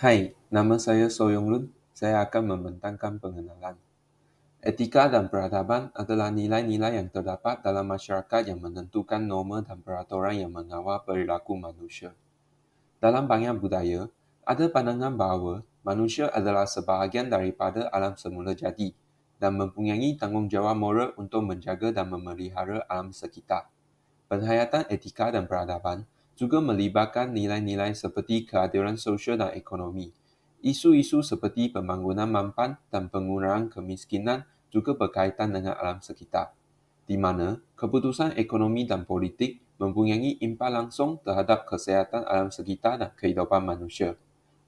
Hai, nama saya Soyong Lun. Saya akan membentangkan pengenalan. Etika dan peradaban adalah nilai-nilai yang terdapat dalam masyarakat yang menentukan norma dan peraturan yang mengawal perilaku manusia. Dalam banyak budaya, ada pandangan bahawa manusia adalah sebahagian daripada alam semula jadi dan mempunyai tanggungjawab moral untuk menjaga dan memelihara alam sekitar. Penghayatan etika dan peradaban juga melibatkan nilai-nilai seperti keadilan sosial dan ekonomi. Isu-isu seperti pembangunan mampan dan pengurangan kemiskinan juga berkaitan dengan alam sekitar, di mana keputusan ekonomi dan politik mempunyai impak langsung terhadap kesihatan alam sekitar dan kehidupan manusia.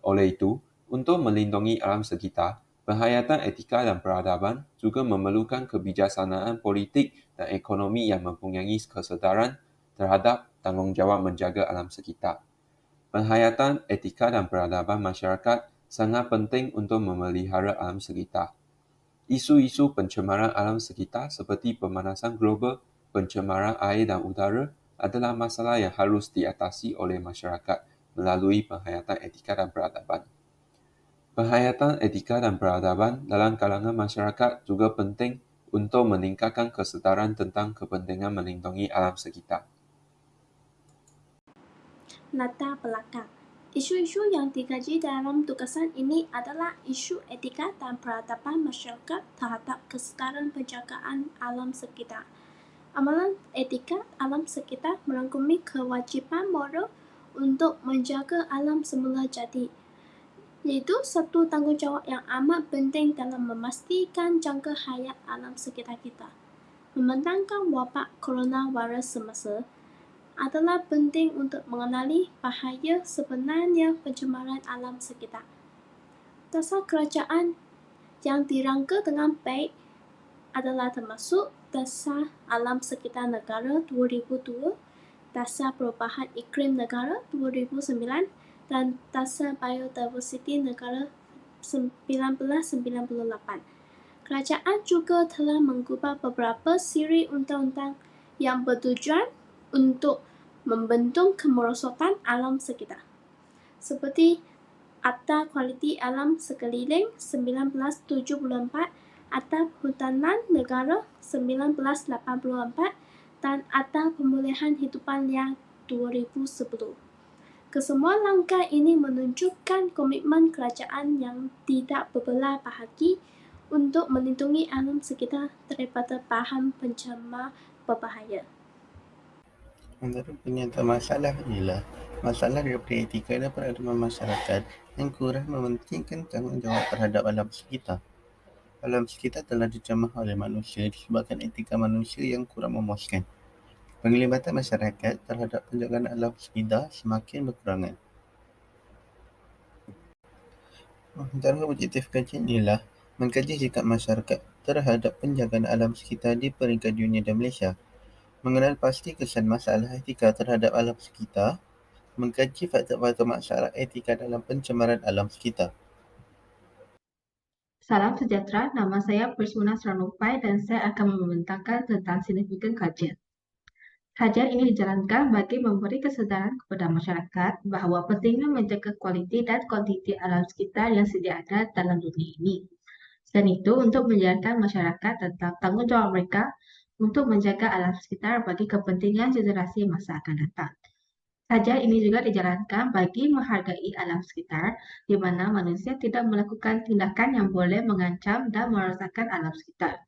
Oleh itu, untuk melindungi alam sekitar, penghayatan etika dan peradaban juga memerlukan kebijaksanaan politik dan ekonomi yang mempunyai kesedaran terhadap tanggungjawab menjaga alam sekitar. Penghayatan etika dan peradaban masyarakat sangat penting untuk memelihara alam sekitar. Isu-isu pencemaran alam sekitar seperti pemanasan global, pencemaran air dan udara adalah masalah yang harus diatasi oleh masyarakat melalui penghayatan etika dan peradaban. Penghayatan etika dan peradaban dalam kalangan masyarakat juga penting untuk meningkatkan kesedaran tentang kepentingan melindungi alam sekitar. Latar belakang. Isu-isu yang dikaji dalam tugasan ini adalah isu etika dan peradaban masyarakat terhadap kesedaran penjagaan alam sekitar. Amalan etika alam sekitar merangkumi kewajiban moral untuk menjaga alam semula jadi, iaitu satu tanggungjawab yang amat penting dalam memastikan jangka hayat alam sekitar kita. Membentangkan wabak coronavirus semasa adalah penting untuk mengenali bahaya sebenarnya pencemaran alam sekitar. Dasar kerajaan yang dirangka dengan baik adalah termasuk Dasar Alam Sekitar Negara 2002, Dasar Perubahan Iklim Negara 2009 dan Dasar Biodiversity Negara 1998. Kerajaan juga telah mengubah beberapa siri undang-undang yang bertujuan untuk membendung kemerosotan alam sekitar, seperti Akta Kualiti Alam Sekeliling 1974, Akta Perhutanan Negara 1984, dan Akta Pemulihan Hidupan Liar 2010. Kesemua langkah ini menunjukkan komitmen kerajaan yang tidak berbelah bahagi untuk melindungi alam sekitar daripada bahan pencemar berbahaya. Antara penyata masalah ialah masalah daripada etika dan peradaban masyarakat yang kurang mementingkan tanggungjawab terhadap alam sekitar. Alam sekitar telah dijamah oleh manusia disebabkan etika manusia yang kurang memuaskan. Penglibatan masyarakat terhadap penjagaan alam sekitar semakin berkurangan. Antara objektif kajian ialah mengkaji sikap masyarakat terhadap penjagaan alam sekitar di peringkat dunia dan Malaysia, mengenal pasti kesan masalah etika terhadap alam sekitar, mengkaji faktor-faktor masalah etika dalam pencemaran alam sekitar. Salam sejahtera, nama saya Prismuna Sranupai dan saya akan membentangkan tentang signifikan kajian. Kajian ini dijalankan bagi memberi kesedaran kepada masyarakat bahawa pentingnya menjaga kualiti dan kuantiti alam sekitar yang sedia ada dalam dunia ini. Selain itu, untuk menjalankan masyarakat tentang tanggungjawab mereka untuk menjaga alam sekitar bagi kepentingan generasi masa akan datang. Kajian ini juga dijalankan bagi menghargai alam sekitar, di mana manusia tidak melakukan tindakan yang boleh mengancam dan merosakkan alam sekitar.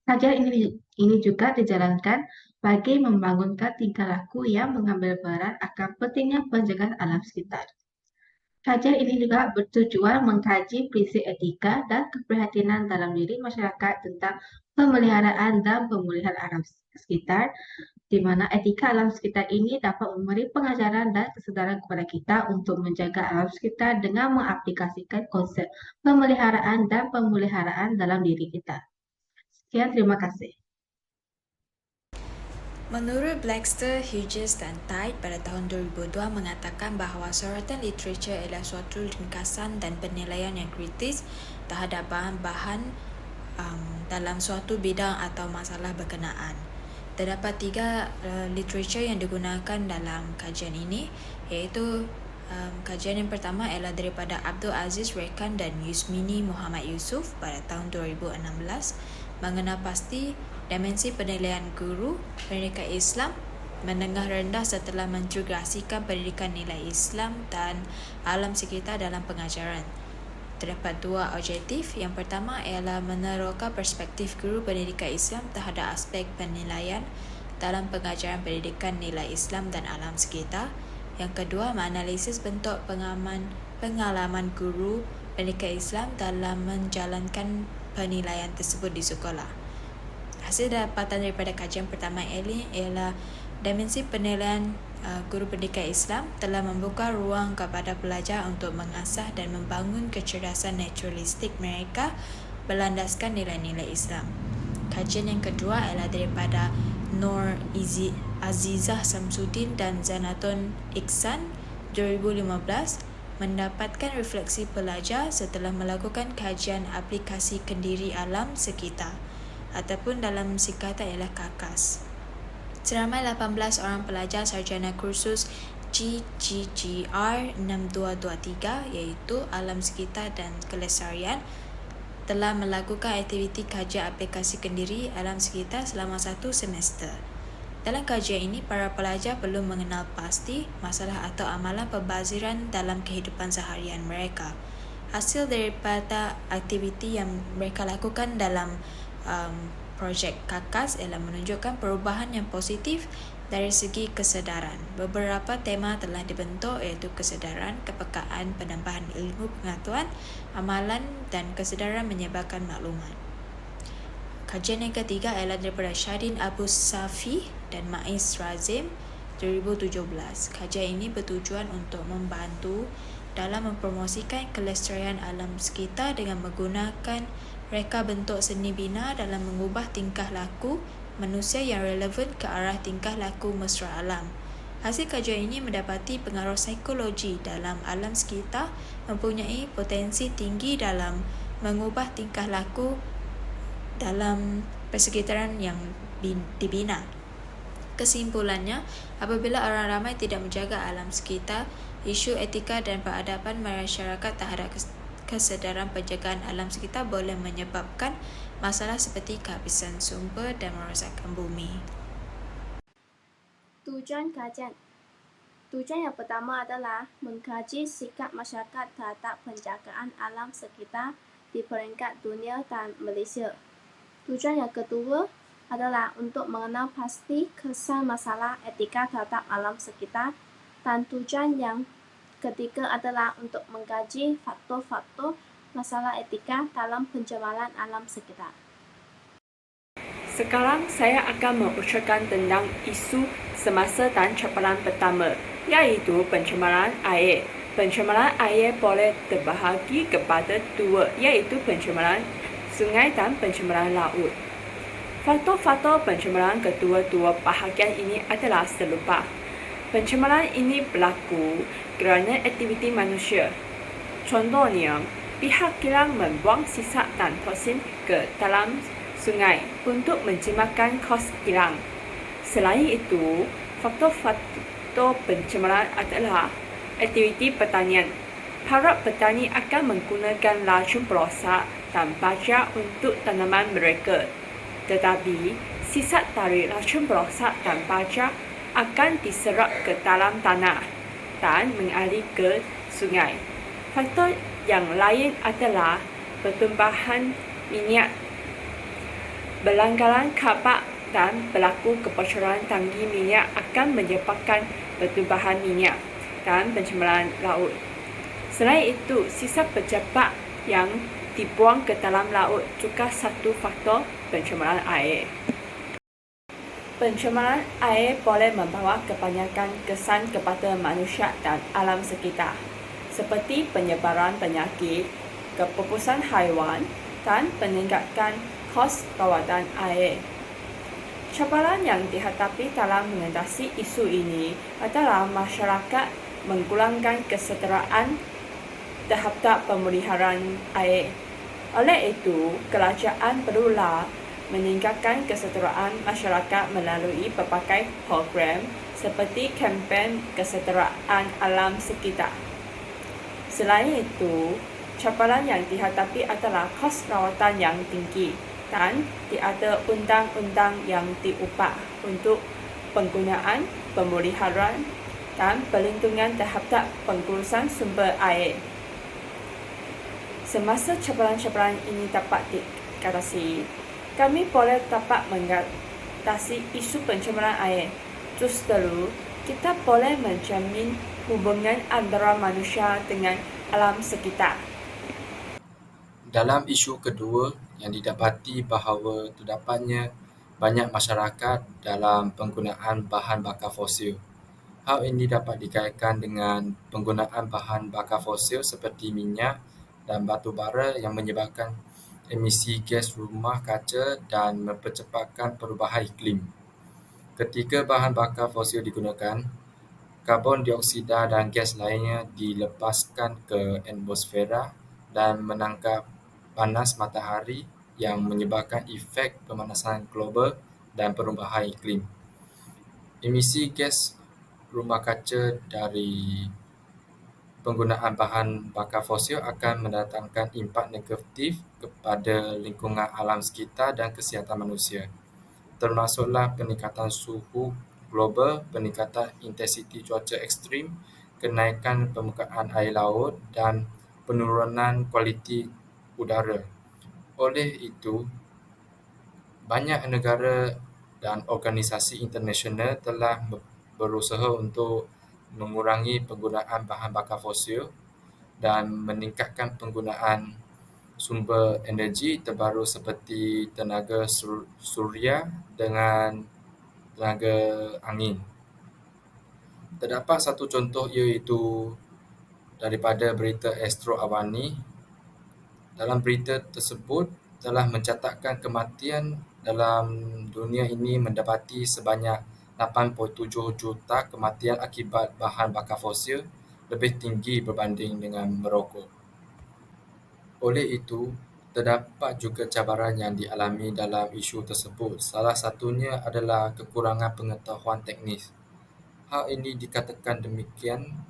Kajian ini juga dijalankan bagi membangunkan tingkah laku yang mengambil peran akan pentingnya penjagaan alam sekitar. Kajian ini juga bertujuan mengkaji prinsip etika dan keprihatinan dalam diri masyarakat tentang pemeliharaan dan pemulihan alam sekitar, di mana etika alam sekitar ini dapat memberi pengajaran dan kesedaran kepada kita untuk menjaga alam sekitar dengan mengaplikasikan konsep pemeliharaan dan pemuliharaan dalam diri kita. Sekian, terima kasih. Menurut Blackster, Hughes dan Tide pada tahun 2002 mengatakan bahawa sorotan literatur adalah suatu ringkasan dan penilaian yang kritis terhadap bahan-bahan dalam suatu bidang atau masalah berkenaan. Terdapat 3 literatur yang digunakan dalam kajian ini, iaitu Kajian yang pertama ialah daripada Abdul Aziz Rekan dan Yusmini Muhammad Yusof pada tahun 2016 mengenal pasti dimensi penilaian guru pendidikan Islam menengah rendah setelah mengintegrasikan pendidikan nilai Islam dan alam sekitar dalam pengajaran. Terdapat dua objektif. Yang pertama ialah meneroka perspektif guru pendidikan Islam terhadap aspek penilaian dalam pengajaran pendidikan nilai Islam dan alam sekitar. Yang kedua, menganalisis bentuk pengalaman guru pendidikan Islam dalam menjalankan penilaian tersebut di sekolah. Hasil dapatan daripada kajian pertama ini ialah dimensi penilaian guru pendidikan Islam telah membuka ruang kepada pelajar untuk mengasah dan membangun kecerdasan naturalistik mereka berlandaskan nilai-nilai Islam. Kajian yang kedua ialah daripada Nur Azizah Samsudin dan Zanatun Iksan 2015 mendapatkan refleksi pelajar setelah melakukan kajian aplikasi kendiri alam sekitar ataupun dalam singkatan ialah KAKAS. Seramai 18 orang pelajar sarjana kursus GGGR 6223 iaitu Alam Sekitar dan Kelestarian telah melakukan aktiviti kajian aplikasi kendiri alam sekitar selama 1 semester. Dalam kajian ini, para pelajar perlu mengenal pasti masalah atau amalan pembaziran dalam kehidupan seharian mereka. Hasil daripada aktiviti yang mereka lakukan dalam projek KAKAS ialah menunjukkan perubahan yang positif dari segi kesedaran. Beberapa tema telah dibentuk iaitu kesedaran, kepekaan, penambahan ilmu pengetahuan, amalan dan kesedaran menyebarkan maklumat. Kajian yang ketiga ialah daripada Syadin Abu Safi dan Maiz Razim 2017. Kajian ini bertujuan untuk membantu dalam mempromosikan kelestarian alam sekitar dengan menggunakan reka bentuk seni bina dalam mengubah tingkah laku manusia yang relevan ke arah tingkah laku mesra alam. Hasil kajian ini mendapati pengaruh psikologi dalam alam sekitar mempunyai potensi tinggi dalam mengubah tingkah laku dalam persekitaran yang dibina. Kesimpulannya, apabila orang ramai tidak menjaga alam sekitar, isu etika dan peradaban masyarakat terhadap kesedaran penjagaan alam sekitar boleh menyebabkan masalah seperti kehabisan sumber dan merosakkan bumi. Tujuan kajian. Tujuan yang pertama adalah mengkaji sikap masyarakat terhadap penjagaan alam sekitar di peringkat dunia dan Malaysia. Tujuan yang kedua adalah untuk mengenal pasti kesan masalah etika terhadap alam sekitar, dan tujuan yang ketiga adalah untuk mengkaji faktor-faktor masalah etika dalam pencemaran alam sekitar. Sekarang saya akan mengucapkan tentang isu semasa dan cabaran pertama, iaitu pencemaran air. Pencemaran air boleh terbahagi kepada dua, iaitu pencemaran sungai dan pencemaran laut. Faktor-faktor pencemaran kedua-dua bahagian ini adalah serupa. Pencemaran ini berlaku kerana aktiviti manusia. Contohnya, pihak kilang membuang sisa dan toksin ke dalam sungai untuk menjimatkan kos kilang. Selain itu, faktor-faktor pencemaran adalah aktiviti pertanian. Para petani akan menggunakan racun perosak dan baja untuk tanaman mereka. Tetapi, sisa dari racun perosak dan baja akan diserap ke dalam tanah dan mengalir ke sungai. Faktor yang lain adalah pertumbuhan minyak, berlanggaran kapal dan berlaku kebocoran tangki minyak akan menyebabkan pertumbuhan minyak dan pencemaran laut. Selain itu, sisa pejabat yang dibuang ke dalam laut juga satu faktor pencemaran air. Pencemaran air boleh membawa kebanyakan kesan kepada manusia dan alam sekitar, seperti penyebaran penyakit, kepupusan haiwan dan peningkatan kos rawatan air. Cabaran yang dihadapi dalam mengatasi isu ini adalah masyarakat mengurangkan kesetaraan terhadap pemeliharaan air. Oleh itu, kerajaan perlulah meningkatkan kesetaraan masyarakat melalui berbagai program seperti kempen kesetaraan alam sekitar. Selain itu, cabaran yang dihadapi adalah kos rawatan yang tinggi dan tiada undang-undang yang diubah untuk penggunaan, pemeliharaan dan perlindungan terhadap pengurusan sumber air. Semasa cabaran-cabaran ini dapat diatasi, kami boleh dapat mengatasi isu pencemaran air. Justru, kita boleh menjamin hubungan antara manusia dengan alam sekitar. Dalam isu kedua, yang didapati bahawa terdapatnya banyak masyarakat dalam penggunaan bahan bakar fosil. Hal ini dapat dikaitkan dengan penggunaan bahan bakar fosil seperti minyak dan batu bara yang menyebabkan emisi gas rumah kaca dan mempercepatkan perubahan iklim. Ketika bahan bakar fosil digunakan, karbon dioksida dan gas lainnya dilepaskan ke atmosfera dan menangkap panas matahari yang menyebabkan efek pemanasan global dan perubahan iklim. Emisi gas rumah kaca dari penggunaan bahan bakar fosil akan mendatangkan impak negatif kepada lingkungan alam sekitar dan kesihatan manusia, termasuklah peningkatan suhu global, peningkatan intensiti cuaca ekstrim, kenaikan permukaan air laut dan penurunan kualiti udara. Oleh itu, banyak negara dan organisasi internasional telah berusaha untuk mengurangi penggunaan bahan bakar fosil dan meningkatkan penggunaan sumber energi terbaru seperti tenaga suria dengan tenaga angin. Terdapat satu contoh iaitu daripada berita Astro Avani. Dalam berita tersebut telah mencatatkan kematian dalam dunia ini mendapati sebanyak 8.7 juta kematian akibat bahan bakar fosil, lebih tinggi berbanding dengan merokok. Oleh itu, terdapat juga cabaran yang dialami dalam isu tersebut. Salah satunya adalah kekurangan pengetahuan teknis. Hal ini dikatakan demikian,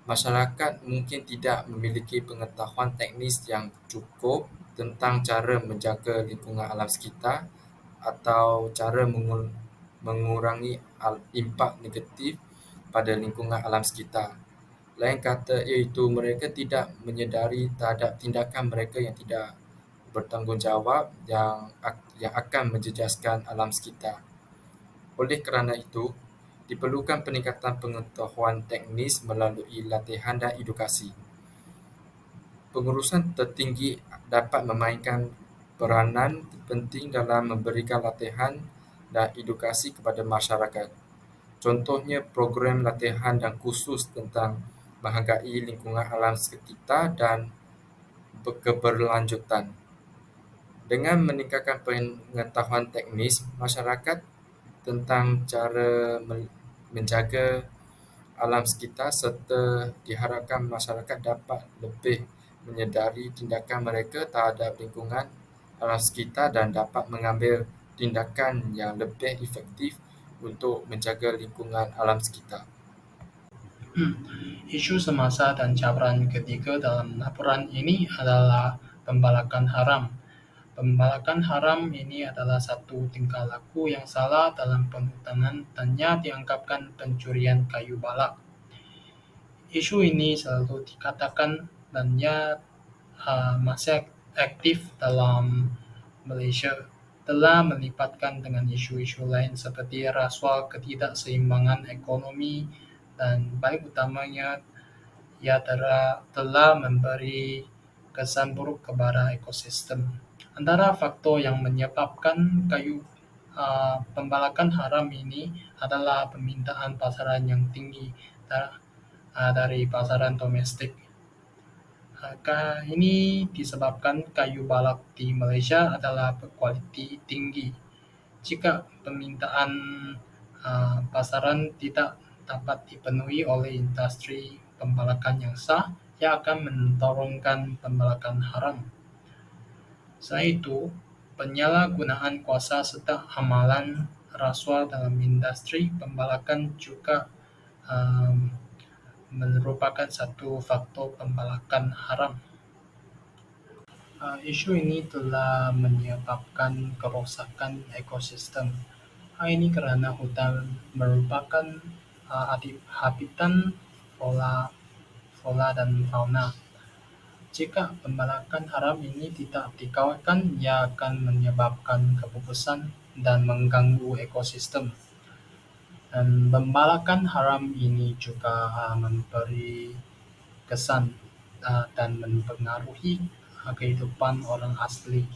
masyarakat mungkin tidak memiliki pengetahuan teknis yang cukup tentang cara menjaga lingkungan alam sekitar atau cara mengurangi impak negatif pada lingkungan alam sekitar. Lain kata iaitu mereka tidak menyedari terhadap tindakan mereka yang tidak bertanggungjawab yang akan menjejaskan alam sekitar. Oleh kerana itu, diperlukan peningkatan pengetahuan teknis melalui latihan dan edukasi. Pengurusan tertinggi dapat memainkan peranan penting dalam memberikan latihan dan edukasi kepada masyarakat. Contohnya program latihan dan kursus tentang menghargai lingkungan alam sekitar dan keberlanjutan. Dengan meningkatkan pengetahuan teknis masyarakat tentang cara menjaga alam sekitar serta diharapkan masyarakat dapat lebih menyedari tindakan mereka terhadap lingkungan alam sekitar dan dapat mengambil tindakan yang lebih efektif untuk menjaga lingkungan alam sekitar. Isu semasa dan cabaran ketiga dalam laporan ini adalah pembalakan haram. Pembalakan haram ini adalah satu tingkah laku yang salah dalam penghutanan dan yang dianggapkan pencurian kayu balak. Isu ini selalu dikatakan dan masih aktif dalam Malaysia, telah melibatkan dengan isu-isu lain seperti rasuah, ketidakseimbangan ekonomi, dan paling utamanya ia telah memberi kesan buruk kepada ekosistem. Antara faktor yang menyebabkan pembalakan haram ini adalah permintaan pasaran yang tinggi dari pasaran domestik. Ini disebabkan kayu balak di Malaysia adalah berkualiti tinggi. Jika permintaan pasaran tidak dapat dipenuhi oleh industri pembalakan yang sah, ia akan mendorongkan pembalakan haram. Selain itu, penyalahgunaan kuasa serta amalan rasuah dalam industri pembalakan juga merupakan satu faktor pembalakan haram. Isu ini telah menyebabkan kerosakan ekosistem. Hal ini kerana hutan merupakan habitat flora dan fauna. Jika pembalakan haram ini tidak dikawalkan, ia akan menyebabkan kepupusan dan mengganggu ekosistem. Dan pembalakan haram ini juga memberi kesan dan mempengaruhi kehidupan orang asli.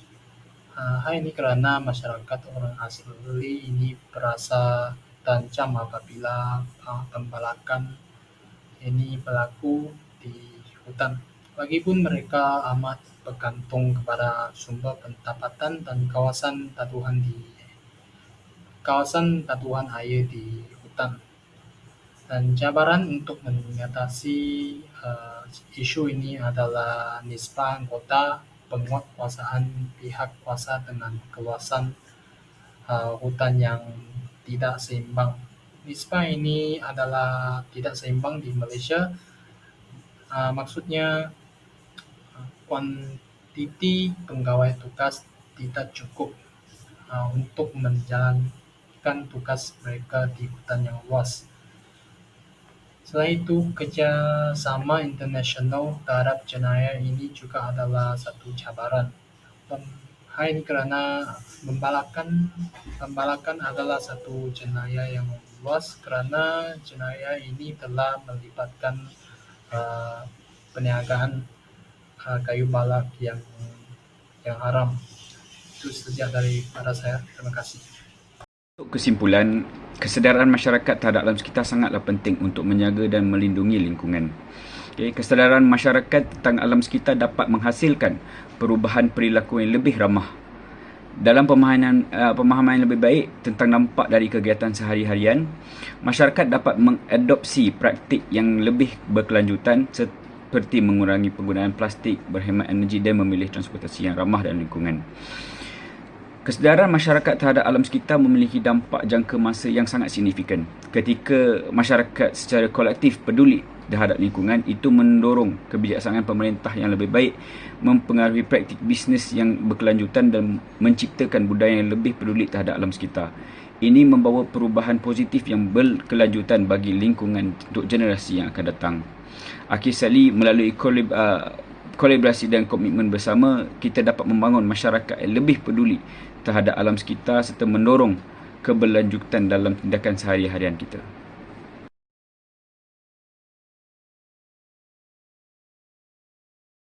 Hal ini kerana masyarakat orang asli ini berasa terancam apabila pembalakan ini berlaku di hutan. Lagipun mereka amat bergantung kepada sumber pendapatan dan kawasan tatuan air di hutan. Dan cabaran untuk mengatasi isu ini adalah nisbah anggota penguatkuasaan pihak kuasa dengan keluasan hutan yang tidak seimbang. Nisbah ini adalah tidak seimbang di Malaysia. Maksudnya kuantiti pegawai tugas tidak cukup untuk menjalankan tugas mereka di hutan yang luas. Selain itu, kerjasama internasional terhadap jenayah ini juga adalah satu cabaran. Hal ini kerana pembalakan adalah satu jenayah yang luas kerana jenayah ini telah melibatkan perniagaan kayu balak yang haram. Itu saja daripada saya. Terima kasih. Untuk kesimpulan, kesedaran masyarakat terhadap alam sekitar sangatlah penting untuk menjaga dan melindungi lingkungan. Kesedaran masyarakat tentang alam sekitar dapat menghasilkan perubahan perilaku yang lebih ramah. Dalam pemahaman yang lebih baik tentang dampak dari kegiatan sehari-harian, masyarakat dapat mengadopsi praktik yang lebih berkelanjutan seperti mengurangi penggunaan plastik, berhemat energi dan memilih transportasi yang ramah dan lingkungan. Kesedaran masyarakat terhadap alam sekitar memiliki dampak jangka masa yang sangat signifikan. Ketika masyarakat secara kolektif peduli terhadap lingkungan, itu mendorong kebijaksanaan pemerintah yang lebih baik, mempengaruhi praktik bisnes yang berkelanjutan dan menciptakan budaya yang lebih peduli terhadap alam sekitar. Ini membawa perubahan positif yang berkelanjutan bagi lingkungan untuk generasi yang akan datang. Akhir sekali, melalui kolaborasi dan komitmen bersama, kita dapat membangun masyarakat yang lebih peduli terhadap alam sekitar serta mendorong keberlanjutan dalam tindakan sehari-harian kita.